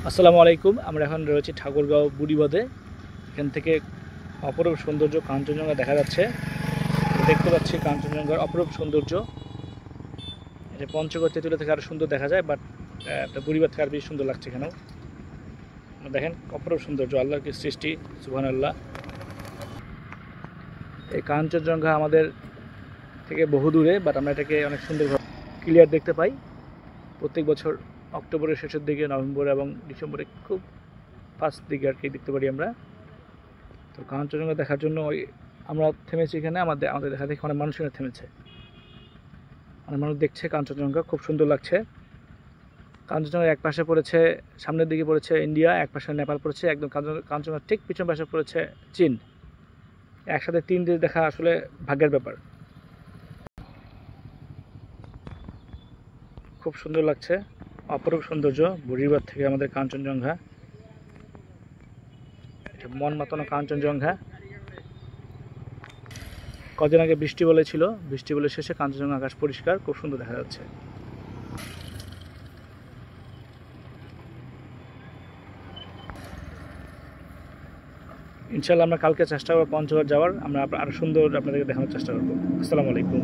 আসসালামু আলাইকুম। আমরা এখন রয়েছি ঠাকুরগাঁও বুড়িবাঁধে। এখান থেকে অপরূপ সৌন্দর্য কাঞ্চনজঙ্ঘা দেখা যাচ্ছে। দেখতে পাচ্ছি কাঞ্চনজঙ্ঘার অপরূপ সৌন্দর্য। এটা পঞ্চগড় তেঁতুলিয়া থেকে আরও সুন্দর দেখা যায়, বাট বুড়িবাঁধ থেকে আর বেশি সুন্দর লাগছে এখানেও। দেখেন অপরূপ সৌন্দর্য, আল্লাহর কি সৃষ্টি, সুবহানাল্লাহ। এই কাঞ্চনজঙ্ঘা আমাদের থেকে বহু দূরে, বাট আমরা এটাকে অনেক সুন্দরভাবে ক্লিয়ার দেখতে পাই প্রত্যেক বছর অক্টোবরের শেষের দিকে, নভেম্বর এবং ডিসেম্বরে খুব ফার্স্ট দিকে আর কি দেখতে পারি আমরা। তো কাঞ্চনজঙ্ঘা দেখার জন্য আমরা থেমেছি এখানে। আমাদের দেখা দেখে অনেক মানুষ এখানে থেমেছে, অনেক মানুষ দেখছে কাঞ্চনজঙ্ঘা। খুব সুন্দর লাগছে। কাঞ্চনজঙ্ঘার এক পাশে পড়েছে, সামনের দিকে পড়েছে ইন্ডিয়া, এক পাশে নেপাল পড়েছে, একদম কাঞ্চনজঙ্ঘার ঠিক পিছন পাশে পড়েছে চীন। একসাথে তিন দেশ দেখা আসলে ভাগ্যের ব্যাপার। খুব সুন্দর লাগছে, অপরূপ সৌন্দর্য বুড়িবাঁধ থেকে আমাদের কাঞ্চনজঙ্ঘা। এটা মন মাতানো কাঞ্চনজঙ্ঘা। কদিন আগে বৃষ্টি বলেছিল, বৃষ্টি বলে শেষে কাঞ্চনজঙ্ঘা আকাশ পরিষ্কার, খুব সুন্দর দেখা যাচ্ছে। ইনশাআল্লাহ আমরা কালকে চেষ্টা করবো পঞ্চগড় যাওয়ার। আমরা আরও সুন্দর আপনাদেরকে দেখানোর চেষ্টা করবো। আসসালামু আলাইকুম।